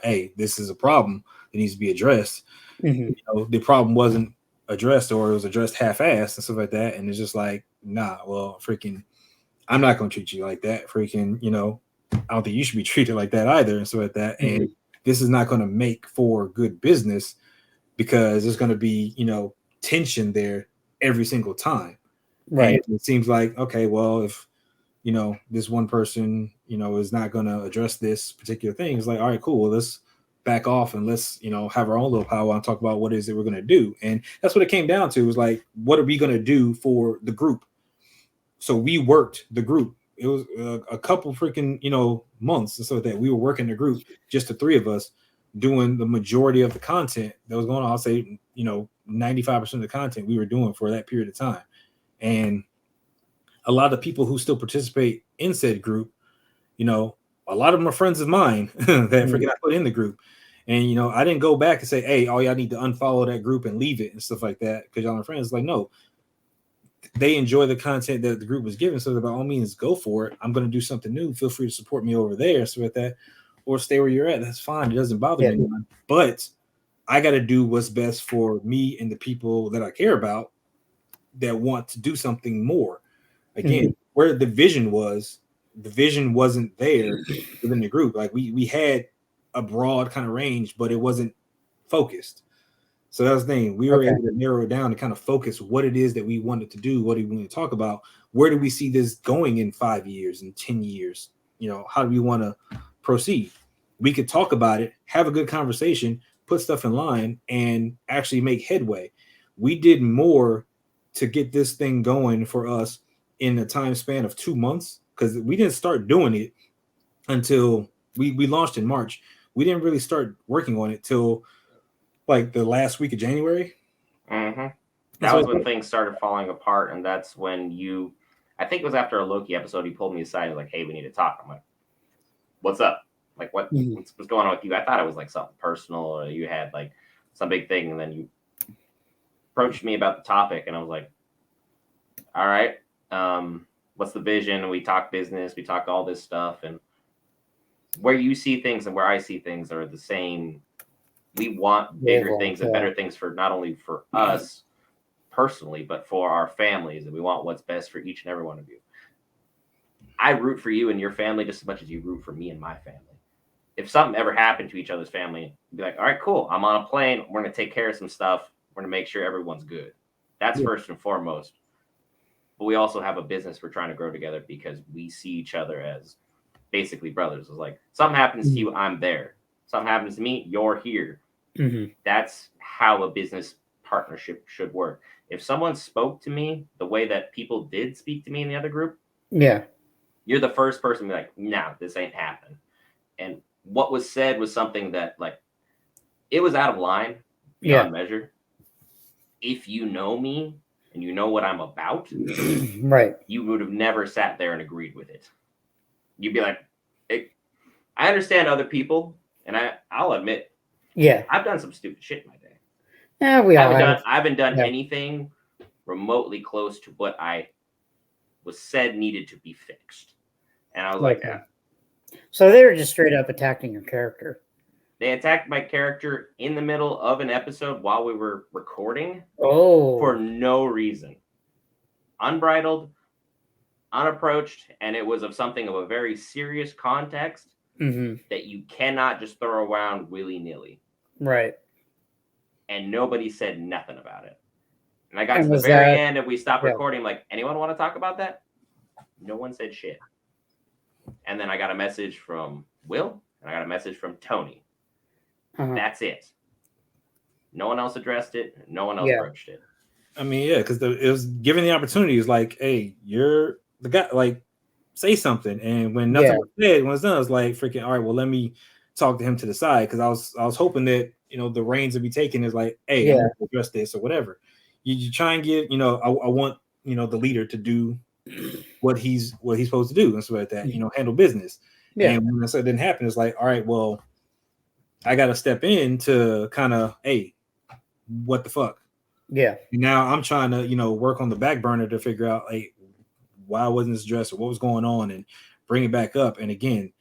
hey, this is a problem that needs to be addressed. Mm-hmm. The problem wasn't addressed, or it was addressed half-assed and stuff like that. And it's just like, nah, well, freaking, I'm not going to treat you like that. Freaking, I don't think you should be treated like that either. And stuff like that. Mm-hmm. And this is not going to make for good business, because there's going to be, tension there every single time. Right. And it seems like, okay, well, if, this one person, is not going to address this particular thing, it's like, all right, cool. Well, let's back off and let's, have our own little power and talk about what it is that we're going to do. And that's what it came down to, was like, what are we going to do for the group? So we worked the group. It was a couple freaking, months and so that we were working the group, just the three of us, doing the majority of the content that was going on. I'll say, 95% of the content we were doing for that period of time. And a lot of people who still participate in said group, a lot of them are friends of mine that freaking I put in the group. And, I didn't go back and say, hey, all y'all need to unfollow that group and leave it and stuff like that, because y'all are friends. Like, no, they enjoy the content that the group was giving, so that by all means, go for it. I'm going to do something new. Feel free to support me over there, so with that, or stay where you're at. That's fine. It doesn't bother me. But I got to do what's best for me and the people that I care about that want to do something more. Again, where the vision wasn't there within the group. Like we had a broad kind of range, but it wasn't focused. So that's the thing. We were able to narrow it down to kind of focus what it is that we wanted to do, what do we want to talk about, where do we see this going in 5 years and 10 years? How do we want to proceed? We could talk about it, have a good conversation, put stuff in line, and actually make headway. We did more to get this thing going for us in a time span of 2 months, because we didn't start doing it until we launched in March. We didn't really start working on it till like the last week of January. Mm-hmm. That was when things started falling apart, and that's when I think it was after a Loki episode, he pulled me aside and was like, hey, we need to talk. I'm like, what's up? Like, what's going on with you? I thought it was like something personal, or you had like some big thing, and then you approached me about the topic, and I was like, all right, what's the vision? And we talked business, we talked all this stuff, and where you see things and where I see things are the same We want bigger things and better things for not only for us personally, but for our families, and we want what's best for each and every one of you. I root for you and your family just as much as you root for me and my family. If something ever happened to each other's family, be like, all right, cool. I'm on a plane. We're going to take care of some stuff. We're going to make sure everyone's good. That's first and foremost. But we also have a business we're trying to grow together because we see each other as basically brothers. It's like, something happens to you, I'm there. Something happens to me, you're here. That's how a business partnership should work. If someone spoke to me the way that people did speak to me in the other group, you're the first person to be like, no, this ain't happening. And what was said was something that, like, it was out of line, beyond measure. If you know me and you know what I'm about, you would have never sat there and agreed with it. You'd be like, I understand other people, and I'll admit, I've done some stupid shit in my day. Yeah, we all I haven't done anything remotely close to what I was said needed to be fixed. And I was like, So they were just straight up attacking your character. They attacked my character in the middle of an episode while we were recording for no reason. Unbridled, unapproached, and it was of something of a very serious context that you cannot just throw around willy-nilly. Right. And nobody said nothing about it. And I got to the very end and we stopped recording. Like, anyone want to talk about that? No one said shit. And then I got a message from Will and I got a message from Tony. That's it. No one else addressed it. No one else broached it. I mean, because it was given the opportunity. It's like, hey, you're the guy. Like, say something. And when nothing was said, when it's done, I was like, freaking, all right. Well, let me talk to him to the side because I was hoping that the reins would be taken. Is like, hey, I'm gonna address this or whatever. You try and get I want the leader to do what he's supposed to do and stuff like that. Handle business. And when that didn't happen, it's like, all right, well, I got to step in to kind of, hey, what the fuck? Yeah. And now I'm trying to, work on the back burner to figure out, like, why wasn't this addressed or what was going on and bring it back up. And again,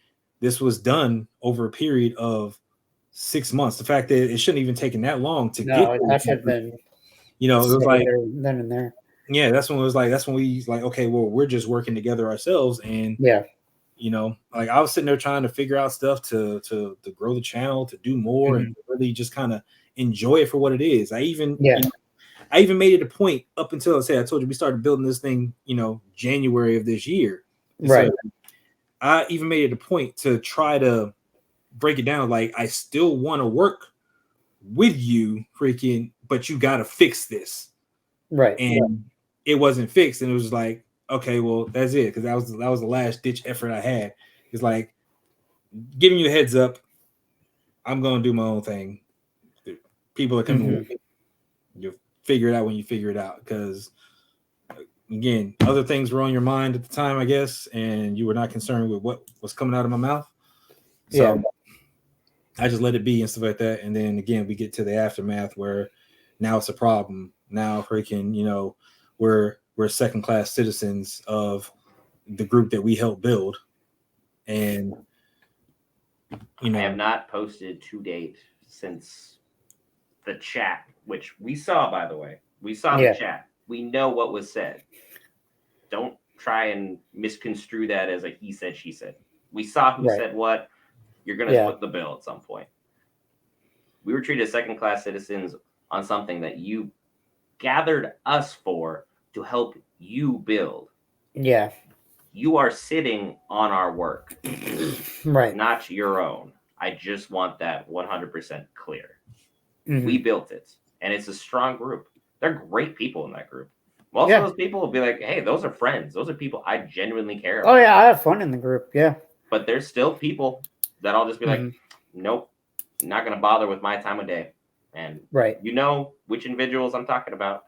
this was done over a period of 6 months. The fact that it shouldn't even taken that long to get. That should have been. It was like then and there. Yeah, that's when we like, okay, well, we're just working together ourselves, and like I was sitting there trying to figure out stuff to grow the channel, to do more, and to really just kind of enjoy it for what it is. I even made it a point up until I told you we started building this thing, January of this year. Right. So I even made it a point to try to break it down. Like, I still want to work with you, freaking, but you got to fix this. Right. And it wasn't fixed. And it was like, okay, well, that's it. Because that was the last ditch effort I had. It's like giving you a heads up. I'm going to do my own thing. People are coming with me. You'll figure it out when you figure it out. Because again, other things were on your mind at the time, I guess, and you were not concerned with what was coming out of my mouth. So I just let it be and stuff like that. And then again, we get to the aftermath where now it's a problem. Now freaking, we're second-class citizens of the group that we helped build. And I have not posted to date since the chat, which we saw, by the way. We saw the chat. We know what was said. Don't try and misconstrue that as a he said, she said. We saw who said what. You're going to split the bill at some point. We were treated as second-class citizens on something that you gathered us for to help you build. Yeah. You are sitting on our work. Right. Not your own. I just want that 100% clear. We built it. And it's a strong group. They're great people in that group. Most of those people will be like, hey, those are friends. Those are people I genuinely care about. Oh, yeah. I have fun in the group. Yeah. But there's still people that I'll just be like, nope, not going to bother with my time of day. And you know which individuals I'm talking about.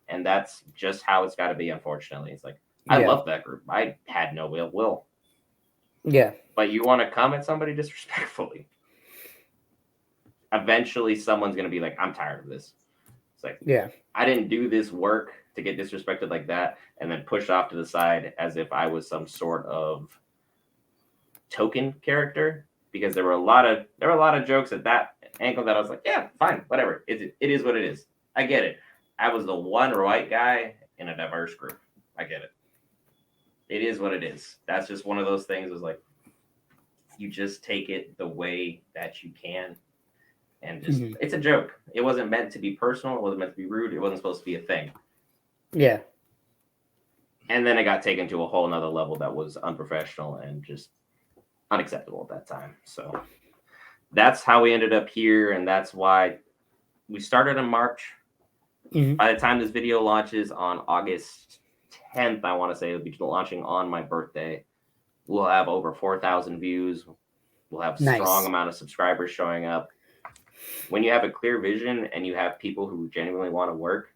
And that's just how it's got to be, unfortunately. It's like, I love that group. I had no ill will. Yeah. But you want to come at somebody disrespectfully. Eventually, someone's going to be like, I'm tired of this. It's like, I didn't do this work to get disrespected like that and then pushed off to the side as if I was some sort of token character. because there were a lot of jokes at that angle that I was like, yeah, fine, whatever. It is what it is. I get it. I was the one white guy in a diverse group. I get it. It is what it is. That's just one of those things. It was like, you just take it the way that you can. And just, it's a joke. It wasn't meant to be personal. It wasn't meant to be rude. It wasn't supposed to be a thing. Yeah. And then it got taken to a whole nother level that was unprofessional and just unacceptable at that time. So that's how we ended up here. And that's why we started in March. By the time this video launches on August 10th, I want to say it'll be launching on my birthday. We'll have over 4,000 views. We'll have a strong amount of subscribers showing up. When you have a clear vision and you have people who genuinely want to work,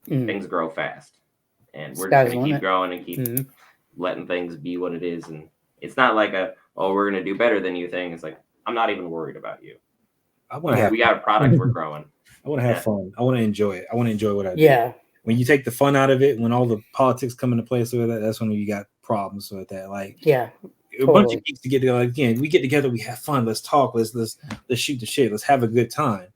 things grow fast. And we're just going to keep growing and keep letting things be what it is. And it's not like we're going to do better than you thing. It's like, I'm not even worried about you. We got a product, we're growing. I want to have fun. I want to enjoy it. I want to enjoy what I do. Yeah. When you take the fun out of it, when all the politics come into place with that, that's when you got problems with that. Like, a bunch of geeks to get together. Like, again, we get together, we have fun. Let's talk. Let's shoot the shit. Let's have a good time.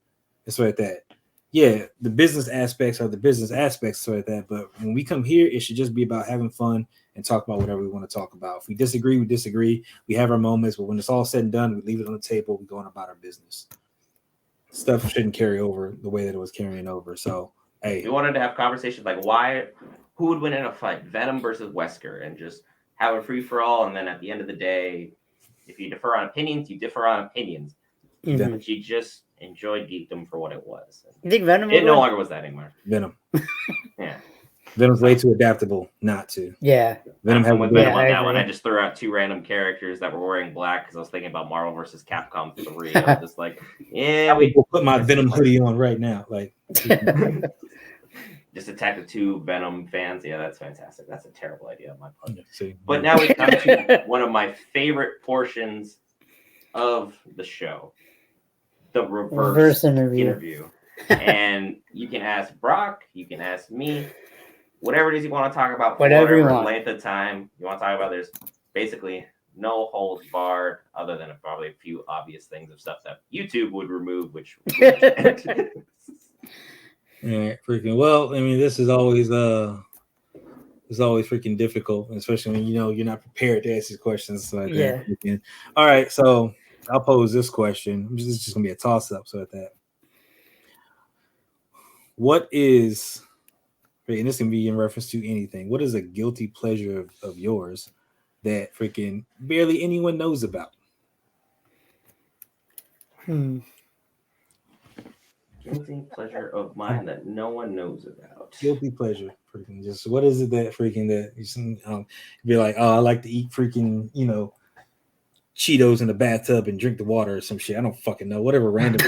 It's like that. Yeah, the business aspects are the business aspects like that. But when we come here, it should just be about having fun and talk about whatever we want to talk about. If we disagree, we disagree. We have our moments, but when it's all said and done, we leave it on the table. We go on about our business. Stuff shouldn't carry over the way that it was carrying over. So, hey, we wanted to have conversations like who would win in a fight, Venom versus Wesker, and just have a free for all. And then at the end of the day, if you differ on opinions, you differ on opinions. But you just enjoyed geekdom for what it was. You think Venom? It no longer was that anymore. Venom. Yeah. Venom's way too adaptable not to. Yeah. Venom I'm with Venom on that one. I just threw out 2 random characters that were wearing black because I was thinking about Marvel versus Capcom 3. I was just like, yeah, we will put my Venom hoodie on right now. Like, just attack the 2 Venom fans. Yeah, that's fantastic. That's a terrible idea on my part. See, but now we come to one of my favorite portions of the show. The reverse interview. And you can ask Brock, you can ask me, whatever it is you want to talk about, for whatever length of time you want to talk about. There's basically no holds barred, other than probably a few obvious things of stuff that YouTube would remove, which yeah, freaking well. I mean, this is always freaking difficult, especially when you're not prepared to ask these questions. So that. All right, so I'll pose this question. This is just gonna be a toss-up. So at that, what is, and this can be in reference to anything, what is a guilty pleasure of yours that freaking barely anyone knows about? Guilty pleasure of mine that no one knows about. Guilty pleasure, freaking just what is it that freaking that you be like, oh, I like to eat freaking Cheetos in the bathtub and drink the water or some shit. I don't fucking know. Whatever random.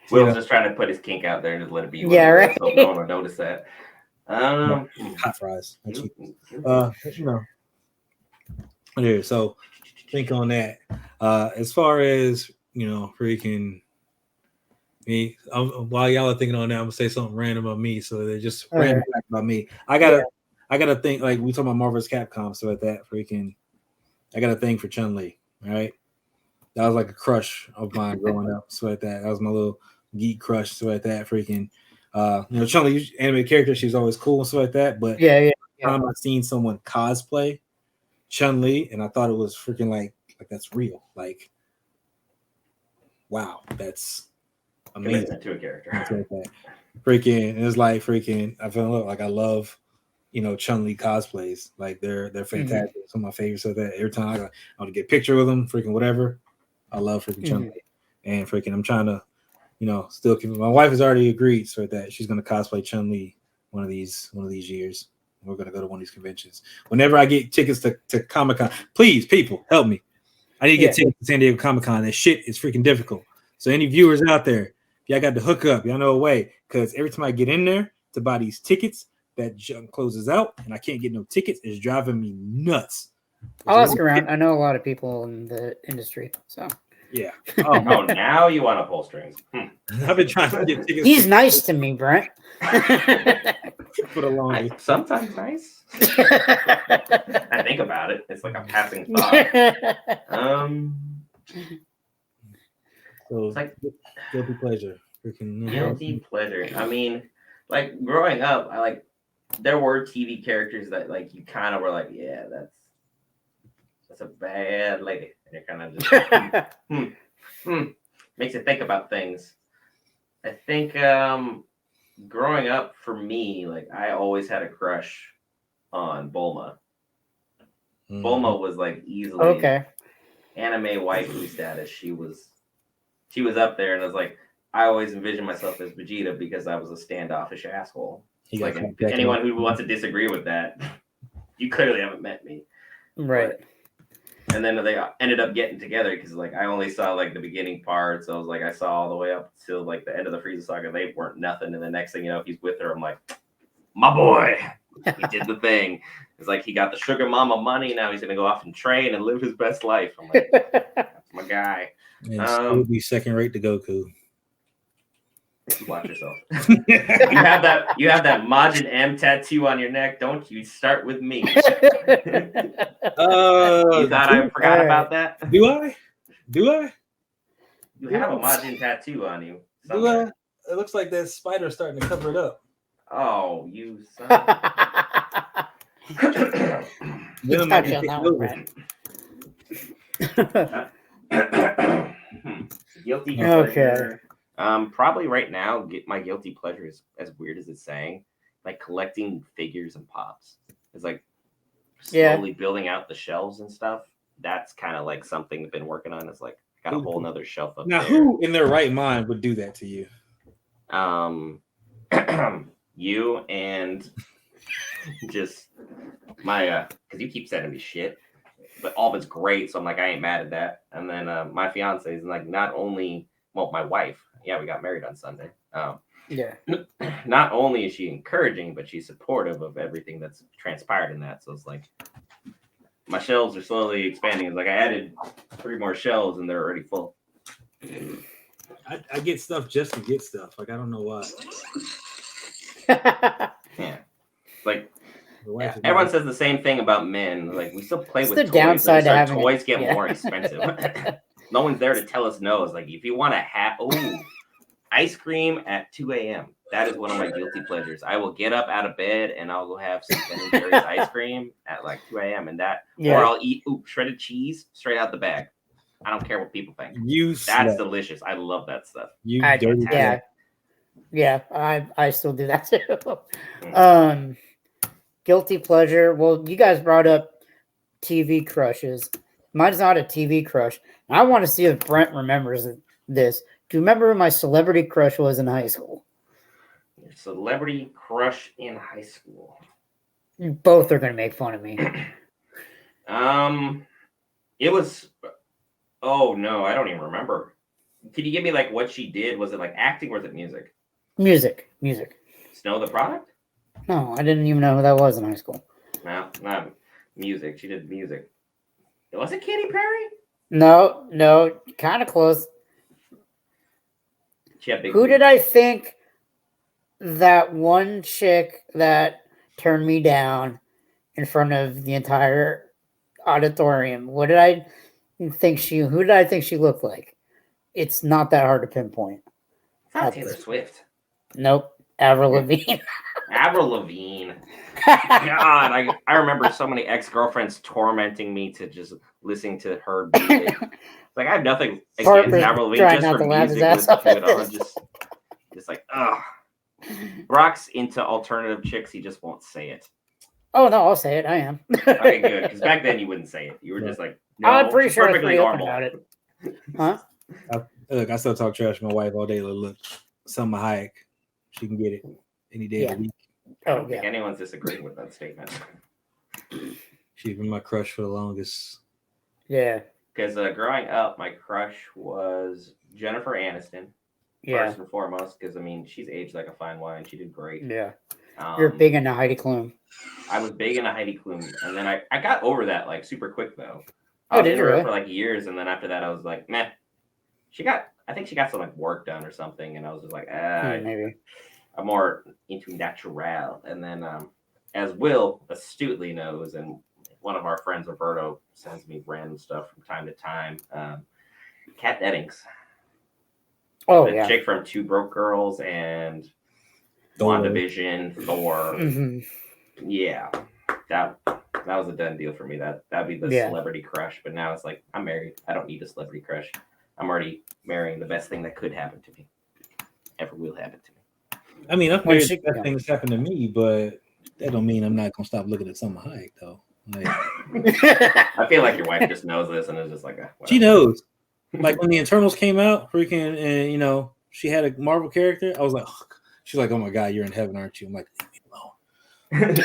Will's just trying to put his kink out there and just let it be. Right. So no one will notice that. Hot fries. Yeah. So think on that. As far as freaking me, while y'all are thinking on that, I'm gonna say something random about me. So they're just random about me. I gotta think, like we talking about Marvel vs. Capcom, so at that freaking. I got a thing for Chun-Li, right? That was like a crush of mine growing up. So like that was my little geek crush. So like that, freaking, Chun-Li, anime character, she was always cool and stuff like that. But time I seen someone cosplay Chun-Li, and I thought it was freaking like that's real. Like, wow, that's amazing. To a character. Like that. Freaking, it's like freaking. I feel like I love. Chun-Li cosplays, like they're fantastic. Some of my favorites. So that every time I want to get a picture with them, freaking whatever, I love freaking Chun-Li. And freaking, I'm trying to, still keep. My wife has already agreed so that she's going to cosplay Chun-Li one of these years. We're going to go to one of these conventions. Whenever I get tickets to Comic-Con, please, people, help me. I need to get tickets to San Diego Comic-Con. That shit is freaking difficult. So any viewers out there, y'all got to hook up. Y'all know a way, because every time I get in there to buy these tickets, that junk closes out and I can't get no tickets. It's driving me nuts. I'll ask around. I know a lot of people in the industry, so yeah. Oh, now you want to pull strings. I've been trying to get tickets. He's nice to me, Brent. For the longest. Sometimes nice. I think about it. It's like a passing thought. So it's like guilty pleasure. Freaking guilty pleasure. I mean, like growing up, there were TV characters that like you kind of were like, yeah, that's a bad lady, and you're kind of just makes you think about things. I think growing up for me, like I always had a crush on Bulma. Bulma was like easily anime waifu status. She was up there, and I was like, I always envisioned myself as Vegeta because I was a standoffish asshole. Like anyone who wants to disagree with that, you clearly haven't met me. Right. And then they ended up getting together because like I only saw like the beginning parts. So I was like, I saw all the way up till like the end of the Frieza saga. They weren't nothing. And the next thing you know, he's with her. I'm like, my boy, he did the thing. It's like he got the sugar mama money. Now he's gonna go off and train and live his best life. I'm like, that's my guy. And still be second rate to Goku. Watch yourself. You have that Majin M tattoo on your neck, don't you? Start with me. You thought I forgot about that? Do I? You have a Majin tattoo on you. Somewhere. Do I? It looks like that spider starting to cover it up. Oh, you son. Guilty pleasure. Probably right now, my guilty pleasure is, as weird as it's saying, like collecting figures and pops. It's like slowly building out the shelves and stuff. That's kind of like something I've been working on. It's like I got a whole nother shelf up now, there. Who in their right mind would do that to you? You and just my because you keep sending me shit, but all of it's great, so I'm like I ain't mad at that. And then my fiance is like not only my wife. Yeah, we got married on Sunday. Not only is she encouraging, but she's supportive of everything that's transpired in that. So it's like my shelves are slowly expanding. It's like I added 3 more shelves and they're already full. I get stuff just to get stuff. Like I don't know why. Yeah, like everyone says the same thing about men. Like we still play with the toys. Downside to having toys get more expensive. No one's there to tell us no. It's like if you want to have ice cream at 2 a.m. That is one of my guilty pleasures. I will get up out of bed and I'll go have some Ben & Jerry's ice cream at like 2 a.m. and or I'll eat shredded cheese straight out the bag. I don't care what people think. That's delicious. I love that stuff. I still do that too. Guilty pleasure. Well, you guys brought up TV crushes. Mine's not a TV crush. I want to see if Brent remembers this. Do you remember who my celebrity crush was in high school? Your celebrity crush in high school. Both are going to make fun of me. It was. Oh no, I don't even remember. Could you give me like what she did? Was it like acting or was it music? Music. Snow the Product? No, I didn't even know who that was in high school. No, not music. She did music. Was it Katy Perry? No, kind of close. Who did I think that one chick that turned me down in front of the entire auditorium? Who did I think she looked like? It's not that hard to pinpoint. It's not Taylor Swift. Nope. Avril Lavigne. Avril Lavigne. God, I remember so many ex-girlfriends tormenting me to just listening to her music. Like I have nothing against Avril Lavigne just for music. Just like, ugh. Brock's into alternative chicks. He just won't say it. Oh no, I'll say it. I am. Okay, good. Because back then you wouldn't say it. You were just like, no, I'm pretty sure perfectly normal about it. Huh? I still talk trash to my wife all day. Look, Selma Hayek, she can get it any day of the week. I don't think anyone's disagreeing with that statement. She's been my crush for the longest. Yeah. Because growing up, my crush was Jennifer Aniston. First and foremost, because I mean, she's aged like a fine wine. She did great. Yeah. You're big into Heidi Klum. I was big into Heidi Klum, and then I got over that like super quick though. I was into her for like years, and then after that, I was like, meh. I think she got some like work done or something, and I was just like, maybe. I'm more into natural. And then, as Will astutely knows, and one of our friends, Roberto, sends me random stuff from time to time. Kat Dennings. Oh, the chick from Two Broke Girls and WandaVision, Thor. Mm-hmm. Yeah, that was a done deal for me. That'd be the celebrity crush. But now it's like, I'm married. I don't need a celebrity crush. I'm already marrying the best thing that could happen to me. Ever will happen to me. I mean, I've married the best thing that's happened to me, but that don't mean I'm not gonna stop looking at Salma Hayek though. Like, I feel like your wife just knows this and is just like, she knows. Like when the Eternals came out, freaking, and you know, she had a Marvel character. I was like, oh. She's like, oh my god, you're in heaven, aren't you? I'm like, leave me alone.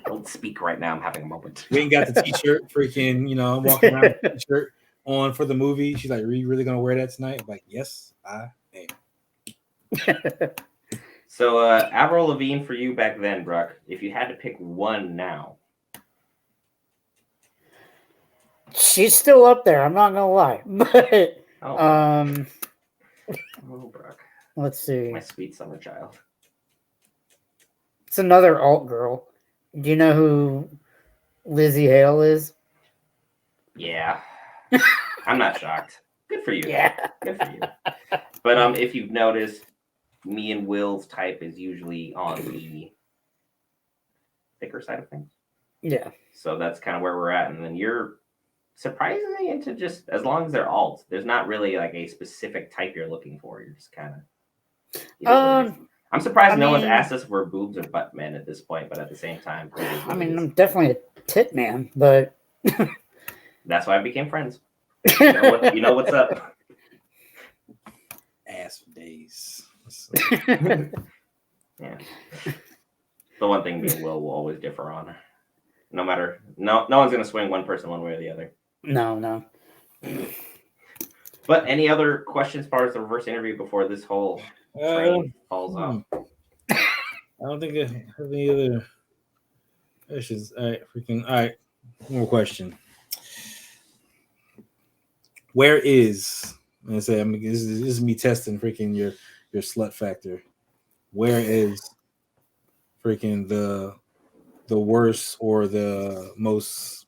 Don't speak right now. I'm having a moment. We ain't got the t-shirt, freaking, you know, I'm walking around with the t-shirt on for the movie. She's like, are you really gonna wear that tonight? I'm like, yes, I am. So Avril Lavigne for you back then, Brock. If you had to pick one now. She's still up there, I'm not gonna lie. But Brock. Let's see. My sweet summer child. It's another alt girl. Do you know who Lizzie Hale is? Yeah. I'm not shocked. Good for you. Yeah. Good for you. But if you've noticed, me and Will's type is usually on the thicker side of things. Yeah. So that's kind of where we're at. And then you're surprisingly into just, as long as they're alt, there's not really like a specific type you're looking for. You're just kind of. I'm surprised no one's asked us if we're boobs or butt men at this point, but at the same time, I'm definitely a tit man, but that's why I became friends. You know what's up. Ass for days. Yeah. The one thing me and Will always differ on. No one's gonna swing one person one way or the other. No. But any other questions as far as the reverse interview before this whole train falls off? I don't think I have any other questions. All right. One more question. Where is, this is me testing freaking your slut factor. Where is freaking the worst or the most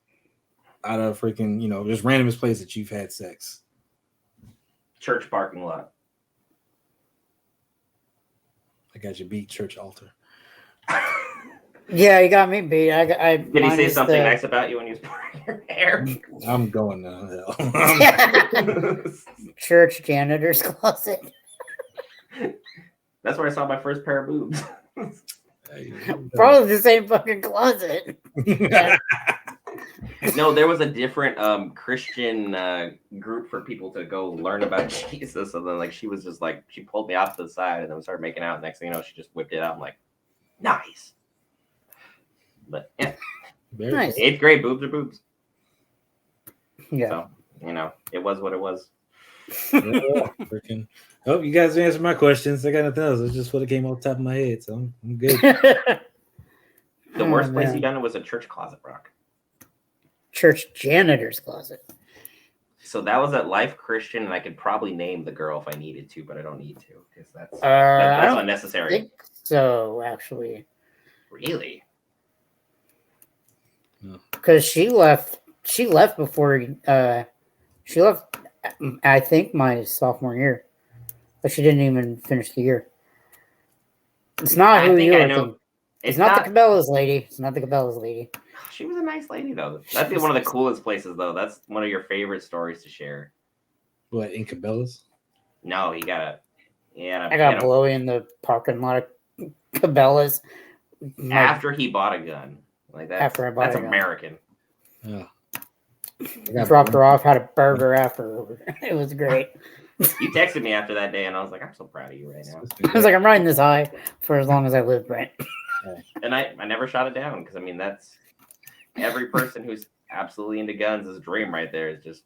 out of freaking, you know, just randomest place that you've had sex? Church parking lot. I got you beat. Church altar. Yeah, you got me beat. Did he say something nice about you when he was pouring your hair? I'm going to hell. Church janitor's closet. That's where I saw my first pair of boobs. Probably the same fucking closet. No, there was a different Christian group for people to go learn about Jesus. And then she was just like, she pulled me off to the side and then we started making out. Next thing you know, she just whipped it out. I'm like, nice. But yeah. Nice. 8th grade, boobs are boobs. Yeah. So, it was what it was. Freaking. Oh, you guys answered my questions. I got nothing else. It's just what came off the top of my head. So I'm good. The worst place you done it was a church closet, Brock. Church janitor's closet. So that was at Life Christian, and I could probably name the girl if I needed to, but I don't need to because that's unnecessary. I think so, actually. Really? Because she left before she left, I think, my sophomore year, but she didn't even finish the year. It's not who you think. It's not the Cabela's lady. It's not the Cabela's lady. She was a nice lady, though. That'd be one of the coolest places, though. That's one of your favorite stories to share. What, in Cabela's? No, I got blowy in the parking lot of Cabela's. After he bought a gun. Like that. After I bought a gun. That's American. Yeah. Dropped her off, had a burger after. It was great. You texted me after that day, and I was like, I'm so proud of you right now. I was like, I'm riding this high for as long as I live, Brent. And I never shot it down because, that's every person who's absolutely into guns' dream right there is just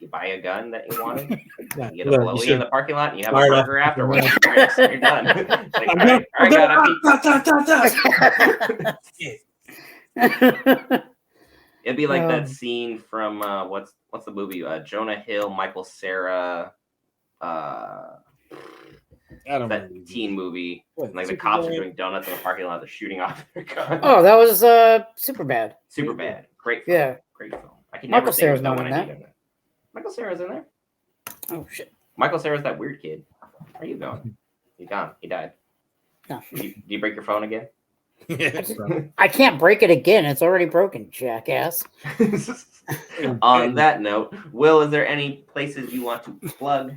you buy a gun that you wanted, you get a blowy in the parking lot, and you have a burger afterwards. You're done. Like, all right, God, it'd be like that scene from what's the movie? Jonah Hill, Michael Cera. I don't that remember. teen movie. What, Like the Super cops are Bad? doing donuts in the parking lot. They're shooting off their gun. Oh, that was super bad. Super bad. Great film. Yeah. Great film. I can Michael never say Cera's no not when in I that. need him. Michael Cera's in there. Oh shit. Michael Cera's that weird kid. Where are you going? He's gone. He died. No. Did you break your phone again? I can't break it again. It's already broken, jackass. On that note, Will, is there any places you want to plug?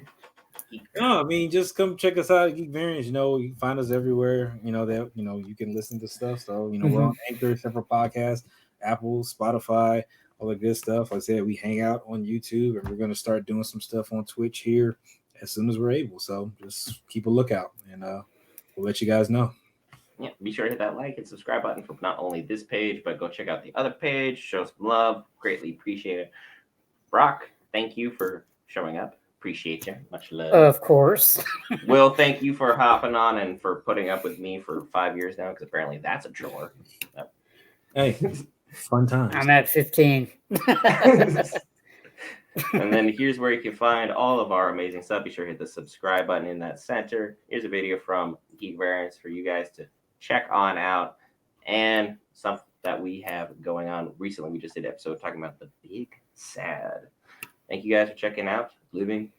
No, I mean, just come check us out at Geek Variants. You know, you can find us everywhere. You know that you can listen to stuff. So we're on Anchor, separate podcasts, Apple, Spotify, all the good stuff. Like I said, we hang out on YouTube, and we're going to start doing some stuff on Twitch here as soon as we're able. So just keep a lookout, and we'll let you guys know. Yeah, be sure to hit that like and subscribe button for not only this page, but go check out the other page. Show some love. Greatly appreciate it. Brock, thank you for showing up. Appreciate you. Much love. Of course. Will, thank you for hopping on and for putting up with me for 5 years now, because apparently that's a chore. Hey, fun times. I'm at 15. And then here's where you can find all of our amazing stuff. Be sure to hit the subscribe button in that center. Here's a video from Geek Variants for you guys to check on out, and something that we have going on recently. We just did an episode talking about the big sad. Thank you guys for checking out Living